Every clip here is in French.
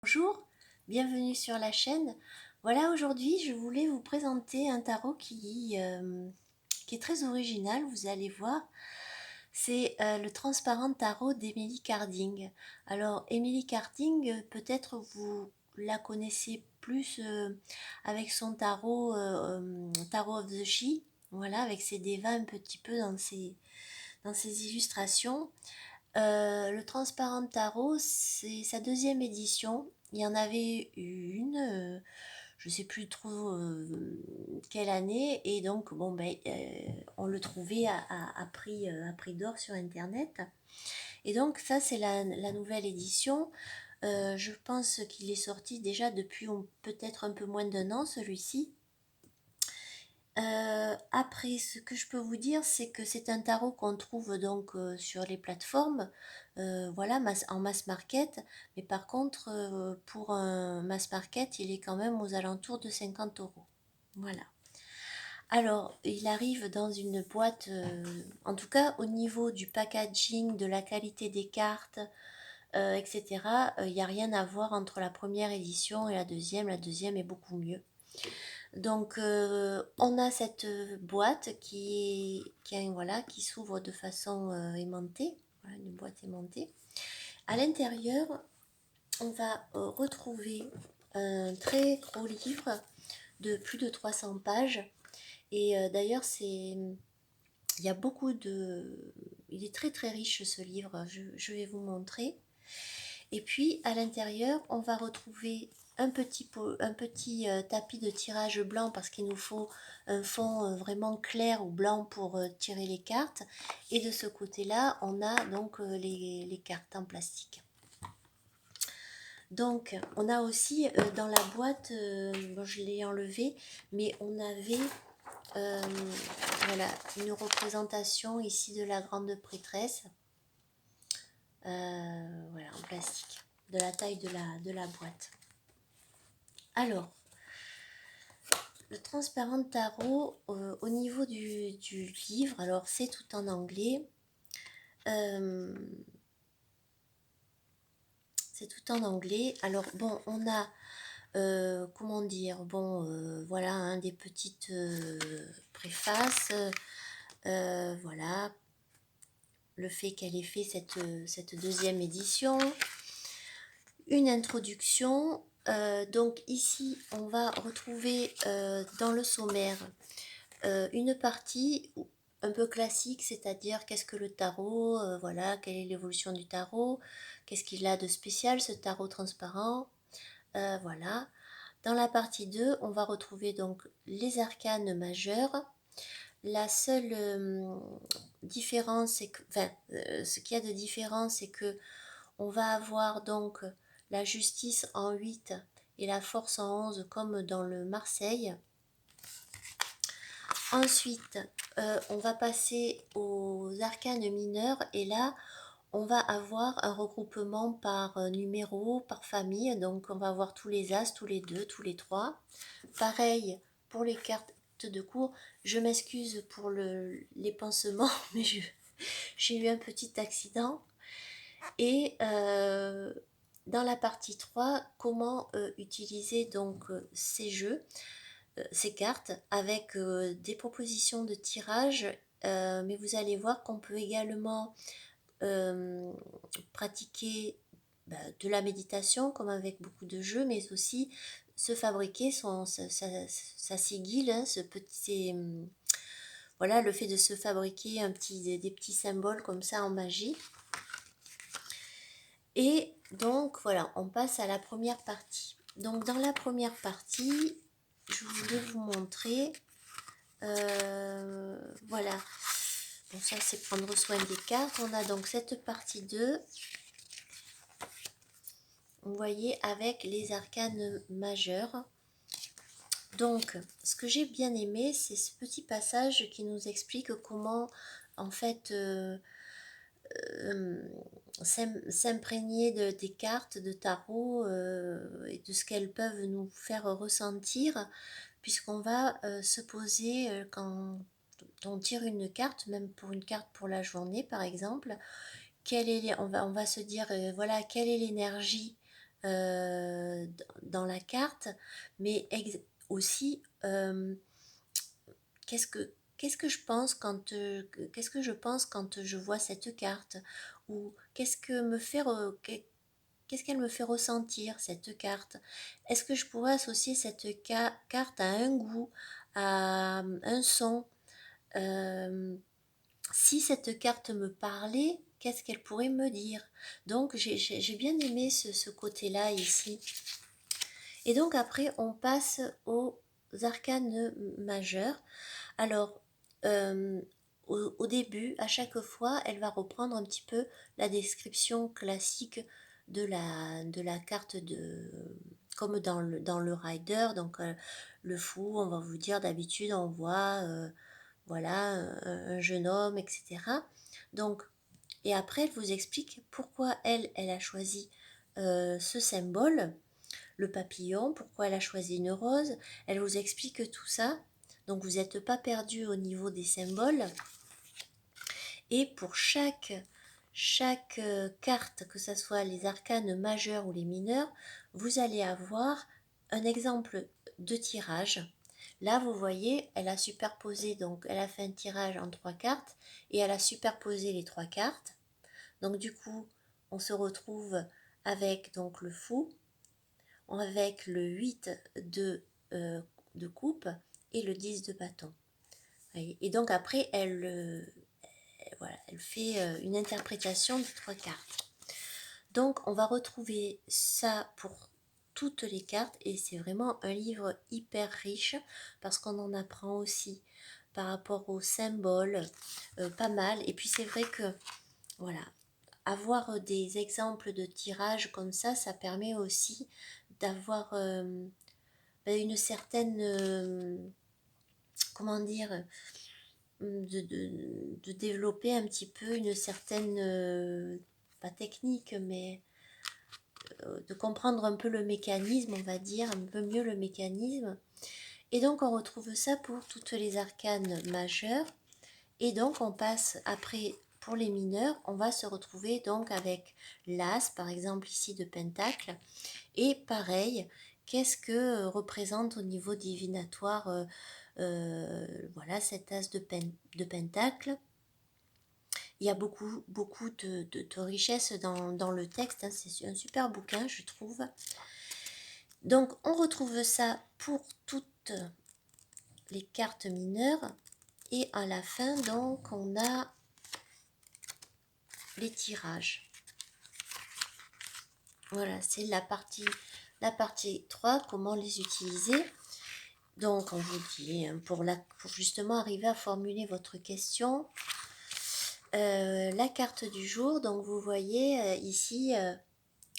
Bonjour, bienvenue sur la chaîne. Voilà, aujourd'hui, je voulais vous présenter un tarot qui est très original, vous allez voir. C'est le transparent tarot d'Emily Carding. Alors, Emily Carding, peut-être vous la connaissez plus avec son Tarot of the She, voilà, avec ses dévas un petit peu dans ses illustrations. Le Transparent Tarot, c'est sa deuxième édition. Il y en avait eu une, je ne sais plus trop quelle année, et donc bon ben, on le trouvait à prix d'or sur internet. Et donc ça c'est la nouvelle édition. Je pense qu'il est sorti déjà depuis peut-être un peu moins d'1 an celui-ci. Après, ce que je peux vous dire, c'est que c'est un tarot qu'on trouve donc sur les plateformes, voilà, en mass market. Mais par contre, pour un mass market, il est quand même aux alentours de 50 €. Voilà. Alors, il arrive dans une boîte, en tout cas au niveau du packaging, de la qualité des cartes, etc. Il n'y a rien à voir entre la première édition et la deuxième. La deuxième est beaucoup mieux. Donc, on a cette boîte voilà, qui s'ouvre de façon aimantée, voilà, une boîte aimantée. À l'intérieur, on va retrouver un très gros livre de plus de 300 pages. Et d'ailleurs, il y a beaucoup de... Il est très très riche ce livre, je vais vous montrer. Et puis à l'intérieur, on va retrouver un petit tapis de tirage blanc parce qu'il nous faut un fond vraiment clair ou blanc pour tirer les cartes. Et de ce côté-là, on a donc les cartes en plastique. Donc, on a aussi dans la boîte, bon, je l'ai enlevé, mais on avait euh, voilà, une représentation ici de la grande prêtresse. Voilà, en plastique, de la taille de la boîte. Alors, le transparent tarot, au niveau du livre, alors c'est tout en anglais. C'est tout en anglais. Alors, bon, on a, comment dire, bon, voilà, hein, des petites préfaces. Voilà, le fait qu'elle ait fait cette deuxième édition. Une introduction. Donc ici, on va retrouver dans le sommaire une partie un peu classique, c'est-à-dire qu'est-ce que le tarot, voilà, quelle est l'évolution du tarot, qu'est-ce qu'il a de spécial ce tarot transparent, voilà. Dans la partie 2, on va retrouver donc les arcanes majeurs. La seule différence, c'est que, enfin, ce qu'il y a de différent, c'est que on va avoir donc la justice en 8 et la force en 11 comme dans le Marseille. Ensuite, on va passer aux arcanes mineurs et là, on va avoir un regroupement par numéro, par famille. Donc, on va avoir tous les as, tous les 2, tous les 3. Pareil pour les cartes de cours. Je m'excuse pour les pansements, mais j'ai eu un petit accident. Et dans la partie 3, comment utiliser donc ces jeux, ces cartes avec des propositions de tirage, mais vous allez voir qu'on peut également pratiquer de la méditation comme avec beaucoup de jeux, mais aussi se fabriquer sa sigille, hein, voilà, le fait de se fabriquer des petits symboles comme ça en magie. Et donc voilà, on passe à la première partie. Donc dans la première partie, je voulais vous montrer, voilà, bon ça c'est prendre soin des cartes. On a donc cette partie 2, vous voyez, avec les arcanes majeurs. Donc ce que j'ai bien aimé, c'est ce petit passage qui nous explique comment en fait s'imprégner des cartes de tarot et de ce qu'elles peuvent nous faire ressentir, puisqu'on va se poser quand on tire une carte, même pour une carte pour la journée par exemple, on va se dire voilà, quelle est l'énergie dans la carte, mais aussi qu'est-ce que qu'est-ce que je pense quand je vois cette carte, ou qu'est-ce qu'elle me fait ressentir cette carte. Est-ce que je pourrais associer cette carte à un goût, à un son. Euh, Si cette carte me parlait, qu'est-ce qu'elle pourrait me dire? Donc j'ai bien aimé ce côté-là ici. Et donc après, on passe aux arcanes majeurs. Alors, euh, au début, à chaque fois, elle va reprendre un petit peu la description classique de la carte comme dans le rider. Donc, le fou, on va vous dire d'habitude, on voit voilà, un jeune homme, etc. Donc, et après, elle vous explique pourquoi elle a choisi ce symbole, le papillon, pourquoi elle a choisi une rose. Elle vous explique tout ça. Donc, vous n'êtes pas perdu au niveau des symboles. Et pour chaque carte, que ce soit les arcanes majeurs ou les mineurs, vous allez avoir un exemple de tirage. Là, vous voyez, elle a superposé, donc elle a fait un tirage en 3 cartes et elle a superposé les 3 cartes. Donc du coup, on se retrouve avec donc le fou, avec le 8 de coupe et le 10 de bâton. Et donc après, voilà, elle fait une interprétation des 3 cartes. Donc on va retrouver ça pour toutes les cartes et c'est vraiment un livre hyper riche parce qu'on en apprend aussi par rapport aux symboles, pas mal. Et puis c'est vrai que voilà, avoir des exemples de tirage comme ça permet aussi d'avoir une certaine, comment dire, de développer un petit peu une certaine, pas technique, mais de comprendre un peu le mécanisme, on va dire, un peu mieux le mécanisme. Et donc on retrouve ça pour toutes les arcanes majeures. Et donc on passe après, pour les mineurs, on va se retrouver donc avec l'as, par exemple ici de pentacle. Et pareil, qu'est-ce que représente au niveau divinatoire voilà, cet as de pentacle. Il y a beaucoup de richesse dans le texte, hein. C'est un super bouquin, je trouve. Donc, on retrouve ça pour toutes les cartes mineures. Et à la fin, donc, on a les tirages. Voilà, c'est la partie 3, comment les utiliser. Donc, on vous dit, pour justement arriver à formuler votre question, la carte du jour, donc vous voyez ici,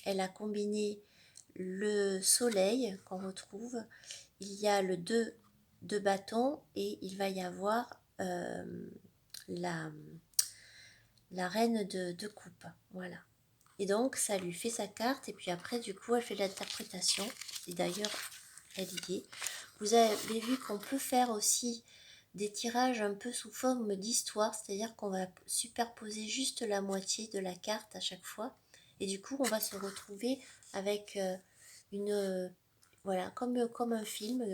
elle a combiné le soleil qu'on retrouve, il y a le 2 de bâton et il va y avoir la, la reine de coupe. Voilà. Et donc, ça lui fait sa carte et puis après, du coup, elle fait l'interprétation. C'est d'ailleurs l'idée. Vous avez vu qu'on peut faire aussi des tirages un peu sous forme d'histoire, c'est-à-dire qu'on va superposer juste la moitié de la carte à chaque fois. Et du coup, on va se retrouver avec voilà, comme un film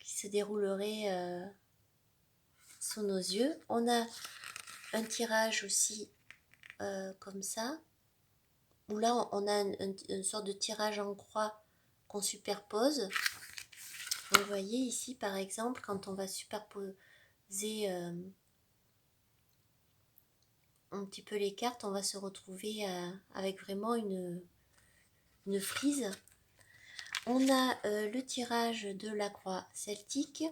qui se déroulerait sous nos yeux. On a un tirage aussi comme ça, où là, on a une sorte de tirage en croix qu'on superpose. Vous voyez ici, par exemple, quand on va superposer un petit peu les cartes, on va se retrouver avec vraiment une frise. On a le tirage de la croix celtique.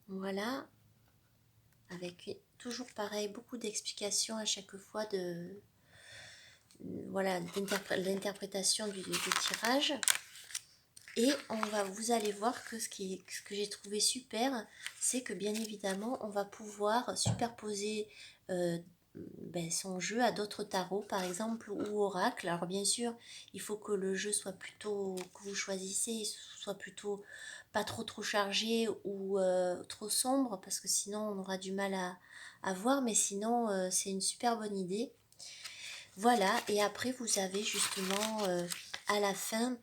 Voilà. Avec toujours pareil, beaucoup d'explications à chaque fois voilà, l'interprétation du tirage. Et vous allez voir que ce que j'ai trouvé super, c'est que bien évidemment, on va pouvoir superposer son jeu à d'autres tarots, par exemple, ou oracles. Alors bien sûr, il faut que le jeu soit plutôt, que vous choisissez, soit plutôt pas trop chargé ou trop sombre, parce que sinon on aura du mal à voir, mais sinon c'est une super bonne idée. Voilà, et après vous avez justement à la fin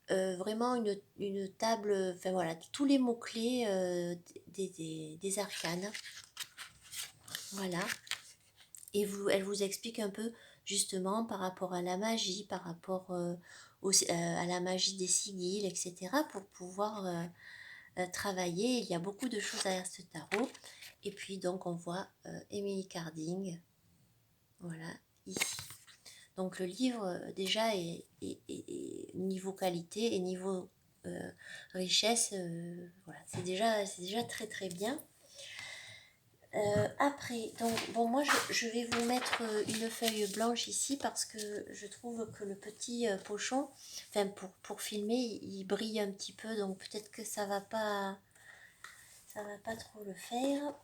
vraiment une table, enfin voilà, tous les mots-clés des arcanes. Voilà. Et elle vous explique un peu justement par rapport à la magie, par rapport à la magie des sigils, etc. pour pouvoir travailler. Il y a beaucoup de choses derrière ce tarot. Et puis donc on voit Emily Carding, voilà, ici. Donc le livre déjà est niveau qualité et niveau richesse, voilà, c'est déjà très très bien. Après, donc bon, moi je vais vous mettre une feuille blanche ici parce que je trouve que le petit pochon, enfin pour filmer, il brille un petit peu, donc peut-être que ça va pas trop le faire.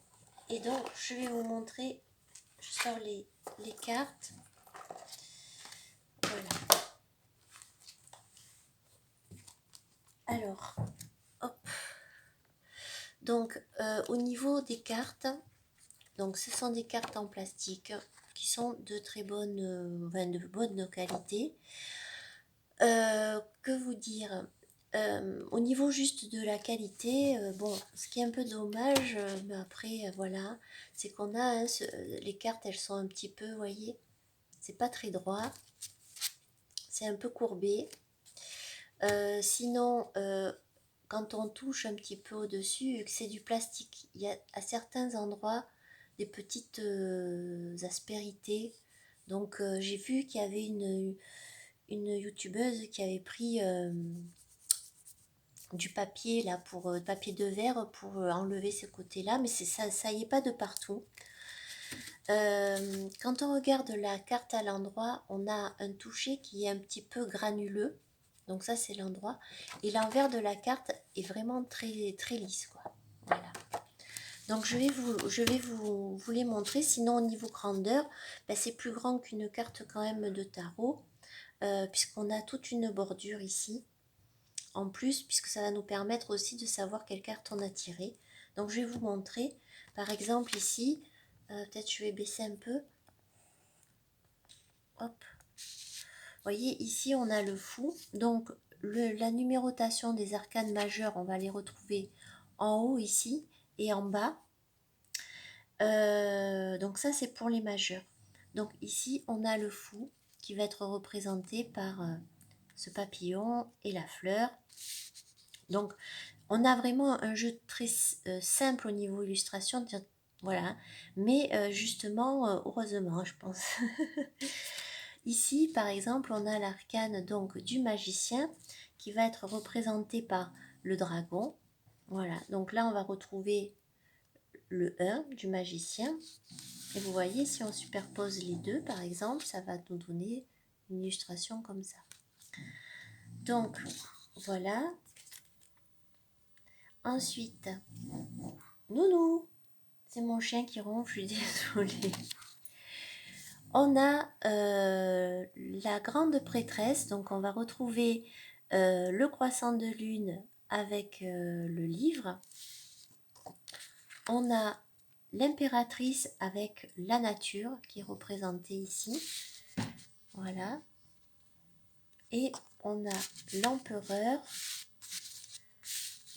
Et donc je vais vous montrer, je sors les cartes. Voilà. Alors, hop. Donc au niveau des cartes, donc ce sont des cartes en plastique qui sont de très bonne, de bonne qualité. Que vous dire, au niveau juste de la qualité, bon, ce qui est un peu dommage, mais après, voilà, c'est qu'on a, hein, les cartes, elles sont un petit peu, vous voyez, c'est pas très droit, c'est un peu courbé. Sinon, quand on touche un petit peu au-dessus, vu que c'est du plastique, il y a à certains endroits des petites aspérités. Donc, j'ai vu qu'il y avait une youtubeuse qui avait pris du papier là pour papier de verre pour enlever ce côté là, mais c'est ça y est pas de partout. Quand on regarde la carte à l'endroit, on a un toucher qui est un petit peu granuleux, donc ça c'est l'endroit, et l'envers de la carte est vraiment très très lisse, quoi. Voilà. Donc je vais vous les montrer. Sinon au niveau grandeur, ben, c'est plus grand qu'une carte quand même de tarot, puisqu'on a toute une bordure ici en plus, puisque ça va nous permettre aussi de savoir quelle carte on a tiré. Donc je vais vous montrer, par exemple ici, peut-être je vais baisser un peu, hop, vous voyez ici on a le fou, donc la numérotation des arcanes majeures, on va les retrouver en haut ici et en bas. Donc ça c'est pour les majeurs. Donc ici on a le fou qui va être représenté par ce papillon et la fleur. Donc on a vraiment un jeu très simple au niveau illustration, voilà, mais justement, heureusement, je pense. Ici, par exemple, on a l'arcane donc du magicien qui va être représenté par le dragon. Voilà, donc là, on va retrouver le 1 du magicien. Et vous voyez, si on superpose les deux, par exemple, ça va nous donner une illustration comme ça. Donc, voilà. Ensuite, nounou, c'est mon chien qui ronfle, je suis désolée. On a la grande prêtresse, donc on va retrouver le croissant de lune avec le livre. On a l'impératrice avec la nature qui est représentée ici. Voilà. Et on a l'empereur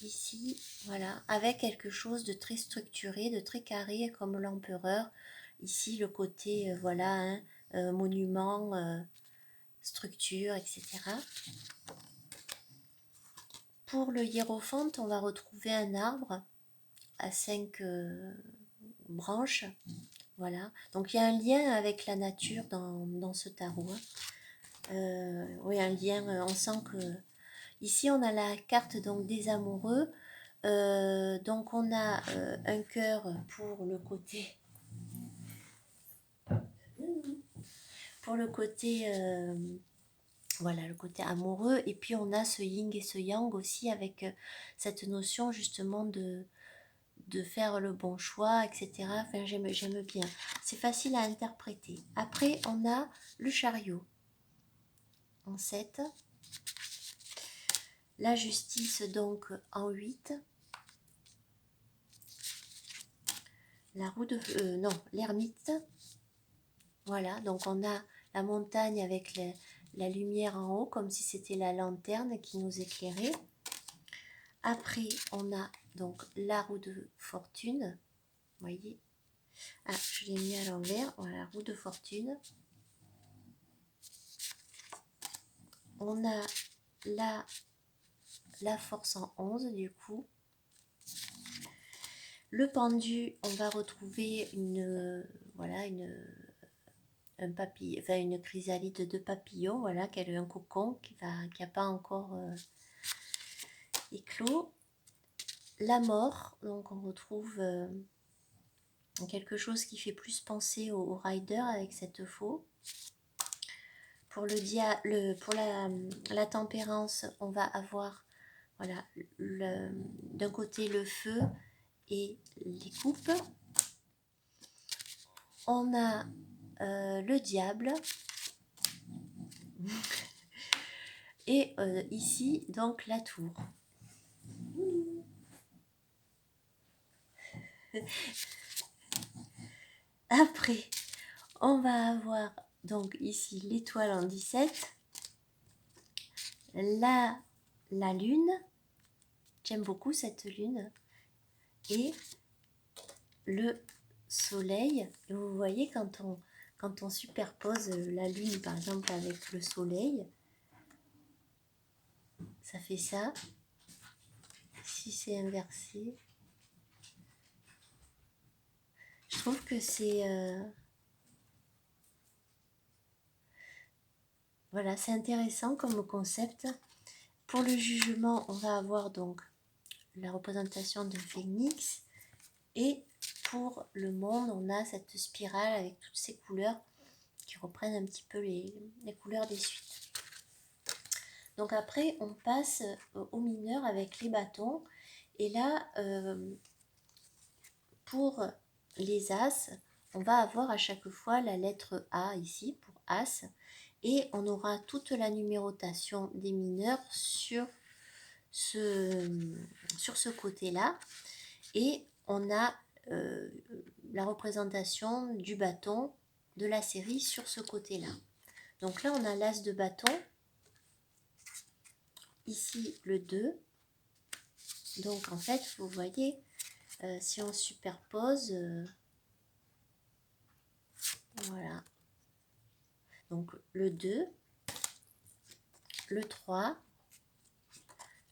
ici, voilà, avec quelque chose de très structuré, de très carré comme l'empereur. Ici, le côté, voilà, hein, monument, structure, etc. Pour le hiérophante, on va retrouver un arbre à 5 branches. Voilà. Donc il y a un lien avec la nature dans ce tarot. Oui, un lien, on sent que... Ici, on a la carte donc des amoureux. Donc on a un cœur pour le côté... Pour le côté... voilà, le côté amoureux. Et puis on a ce yin et ce yang aussi avec cette notion justement de faire le bon choix, etc. Enfin, j'aime bien. C'est facile à interpréter. Après, on a le chariot en 7. La justice, donc, en 8. La roue de... non, l'ermite. Voilà, donc on a la montagne avec la lumière en haut, comme si c'était la lanterne qui nous éclairait. Après, on a donc la roue de fortune. Vous voyez? Ah, je l'ai mis à l'envers. Voilà, roue de fortune. On a la force en 11 du coup. Le pendu, on va retrouver une chrysalide de papillon, voilà, qui a un cocon qui n'a pas encore éclos. La mort, donc on retrouve quelque chose qui fait plus penser au rider avec cette faux. Pour la tempérance, on va avoir voilà, d'un côté le feu et les coupes. On a le diable. Et ici, donc, la tour. Après, on va avoir donc ici l'étoile en 17. La lune. J'aime beaucoup cette lune. Et le soleil. Et vous voyez, quand on superpose la lune, par exemple, avec le soleil, ça fait ça. Si c'est inversé, je trouve que c'est voilà, c'est intéressant comme concept. Pour le jugement, on va avoir donc la représentation de phénix, et pour le monde, on a cette spirale avec toutes ces couleurs qui reprennent un petit peu les couleurs des suites. Donc après, on passe au mineur avec les bâtons. Et là, pour les as, on va avoir à chaque fois la lettre A ici pour as. Et on aura toute la numérotation des mineurs sur ce côté-là. Et on a la représentation du bâton de la série sur ce côté-là. Donc là, on a l'as de bâton. Ici, le 2. Donc en fait, vous voyez, si on superpose, voilà. Donc le 2, le 3,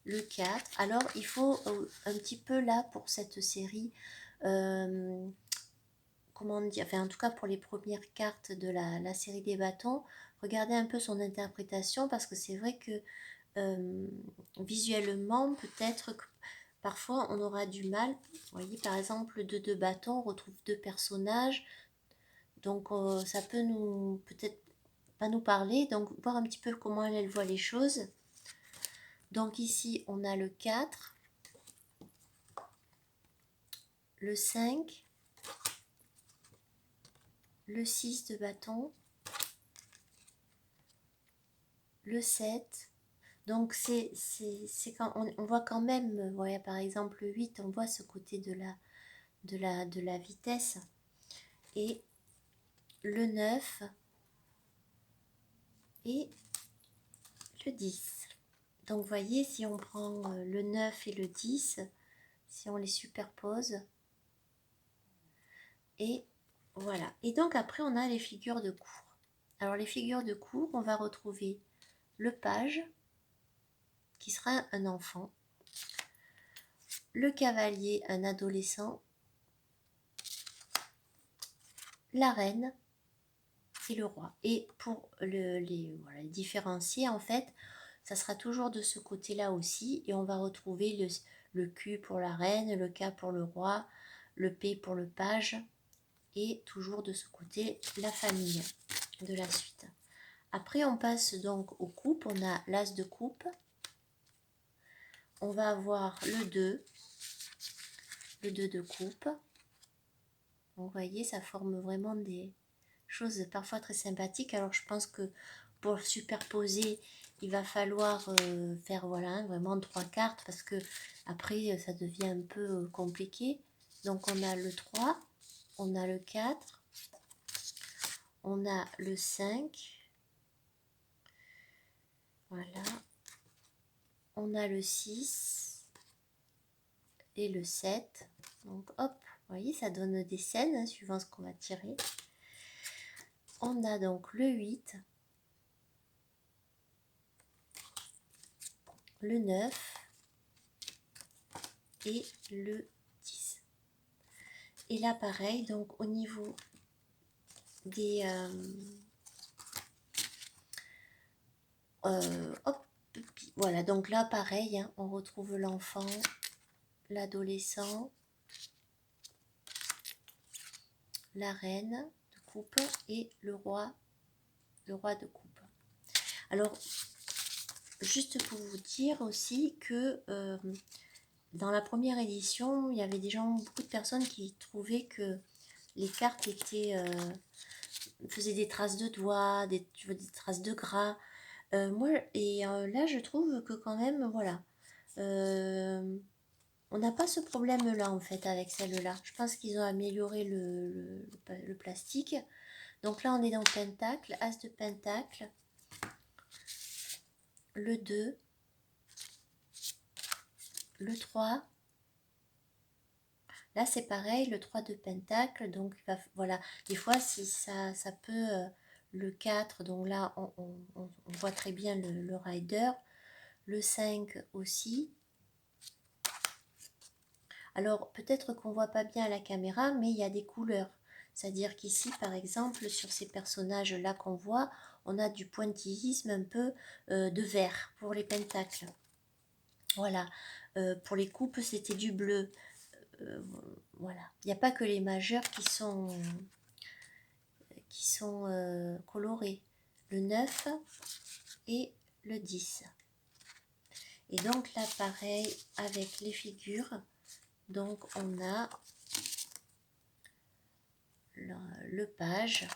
le 4. Alors il faut un petit peu là pour cette série, comment dire, enfin en tout cas pour les premières cartes de la série des bâtons, regardez un peu son interprétation, parce que c'est vrai que visuellement, peut-être que parfois on aura du mal. Vous voyez, par exemple, de deux bâtons, on retrouve deux personnages. Donc ça peut peut-être pas nous parler. Donc voir un petit peu comment elle voit les choses. Donc ici, on a le 4, le 5, le 6 de bâton, le 7. Donc c'est quand on voit quand même, voilà, par exemple le 8, on voit ce côté de la vitesse. Et le 9 et le 10. Donc vous voyez, si on prend le 9 et le 10, si on les superpose, et voilà. Et donc après, on a les figures de cour. Alors les figures de cour, on va retrouver le page, qui sera un enfant, le cavalier, un adolescent, la reine et le roi. Et pour les différencier, en fait, ça sera toujours de ce côté-là aussi. Et on va retrouver le Q pour la reine, le K pour le roi, le P pour le page, et toujours de ce côté, la famille de la suite. Après, on passe donc aux coupes. On a l'as de coupe. On va avoir le 2 de coupe. Donc, vous voyez, ça forme vraiment des choses parfois très sympathiques. Alors, je pense que pour superposer, il va falloir faire voilà, vraiment 3 cartes, parce que après, ça devient un peu compliqué. Donc, on a le 3, on a le 4, on a le 5, on a le 6 et le 7. Donc hop, vous voyez, ça donne des scènes hein, suivant ce qu'on va tirer. On a donc le 8, le 9 et le 10. Et là pareil, donc au niveau des hop, voilà, donc là pareil hein, on retrouve l'enfant, l'adolescent, la reine de coupe et le roi de coupe. Alors juste pour vous dire aussi que dans la première édition il y avait beaucoup de personnes qui trouvaient que les cartes étaient faisaient des traces de doigts, des traces de gras. Moi, là, je trouve que quand même, voilà, on n'a pas ce problème-là, en fait, avec celle-là. Je pense qu'ils ont amélioré le plastique. Donc là, on est dans le pentacle, as de pentacle, le 2, le 3. Là, c'est pareil, le 3 de pentacle. Donc, voilà, des fois, si ça peut... le 4, donc là, on voit très bien le rider. Le 5 aussi. Alors, peut-être qu'on voit pas bien à la caméra, mais il y a des couleurs. C'est-à-dire qu'ici, par exemple, sur ces personnages-là qu'on voit, on a du pointillisme un peu de vert pour les pentacles. Voilà. Pour les coupes, c'était du bleu. Voilà. Il n'y a pas que les majeurs qui sont colorés. Le 9 et le 10. Et donc là, pareil, avec les figures, donc on a le page,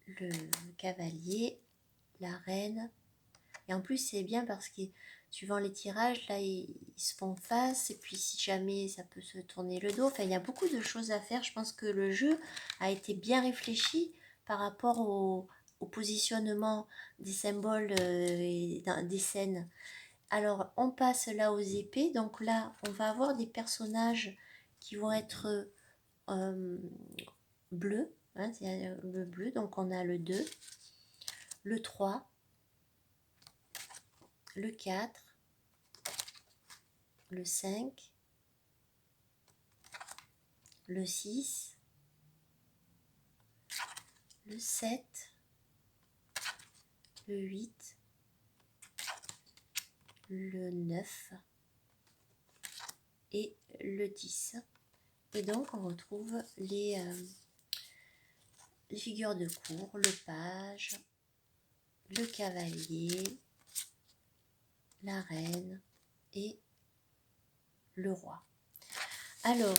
le cavalier, la reine. Et en plus, c'est bien parce que suivant les tirages, là, ils se font face. Et puis, si jamais, ça peut se tourner le dos. Enfin, il y a beaucoup de choses à faire. Je pense que le jeu a été bien réfléchi par rapport au positionnement des symboles et des scènes. Alors, on passe là aux épées. Donc là, on va avoir des personnages qui vont être bleus. Hein, c'est le bleu. Donc, on a le 2, le 3, le 4, le 5, le 6, le 7, le 8, le 9 et le 10. Et donc on retrouve les figures de cour, le page, le cavalier, la reine et le roi. Alors,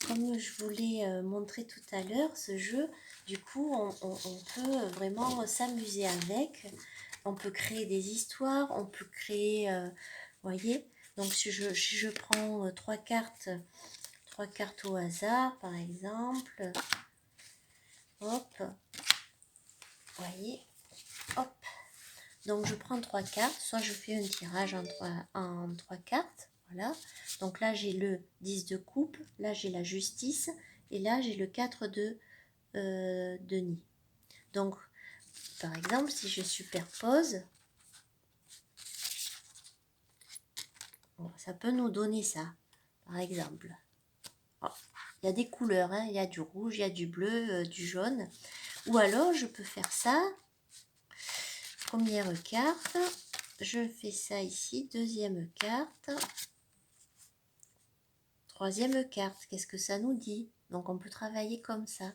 comme je vous l'ai montré tout à l'heure, ce jeu, du coup, on peut vraiment s'amuser avec. On peut créer des histoires, on peut créer, voyez, donc si je prends trois cartes au hasard, par exemple, hop, voyez, hop, donc je prends trois cartes, soit je fais un tirage en trois cartes, voilà, donc là j'ai le 10 de coupe, là j'ai la justice, et là j'ai le 4 de denier. Donc, par exemple, si je superpose, bon, ça peut nous donner ça, par exemple. Oh, il y a des couleurs, hein, il y a du rouge, il y a du bleu, du jaune. Ou alors, je peux faire ça. Première carte, je fais ça ici. Deuxième carte. Troisième carte, qu'est-ce que ça nous dit? Donc, on peut travailler comme ça.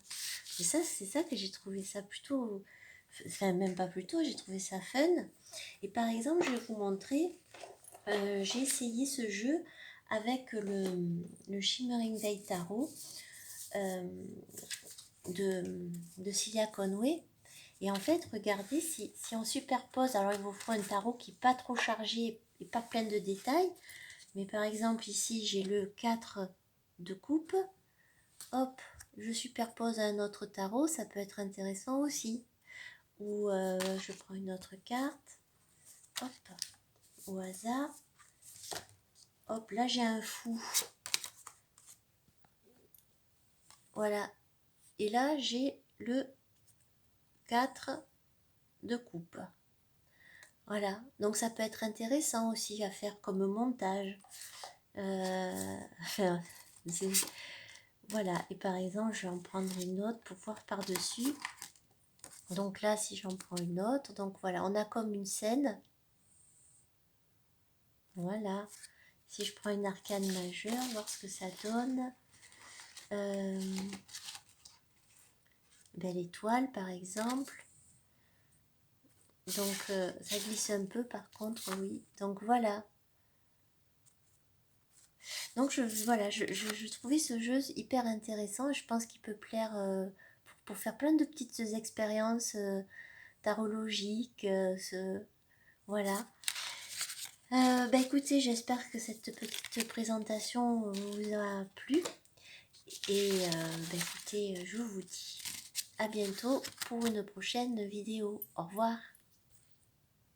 Et ça, c'est ça que j'ai trouvé ça plutôt... Enfin, même pas plutôt, j'ai trouvé ça fun. Et par exemple, je vais vous montrer... j'ai essayé ce jeu avec le Shimmering Veil Tarot de Celia Conway. Et en fait, regardez, si on superpose, alors il vous faut un tarot qui n'est pas trop chargé et pas plein de détails. Mais par exemple, ici, j'ai le 4 de coupe. Hop, je superpose un autre tarot, ça peut être intéressant aussi. Ou je prends une autre carte. hop, au hasard. Hop, là j'ai un fou. Voilà. Et là j'ai le 4 de coupe. Voilà. Donc ça peut être intéressant aussi à faire comme montage. Voilà. Et par exemple, je vais en prendre une autre pour voir par-dessus. Donc là, si j'en prends une autre, donc voilà, on a comme une scène. Voilà. Si je prends une arcane majeure, voir ce que ça donne. Belle étoile, par exemple. Donc, ça glisse un peu, par contre, oui. Donc, voilà. Donc, voilà, je trouvais ce jeu hyper intéressant. Je pense qu'il peut plaire pour faire plein de petites expériences tarologiques. Voilà. Bah écoutez, j'espère que cette petite présentation vous a plu. Et bah écoutez, je vous dis à bientôt pour une prochaine vidéo. Au revoir.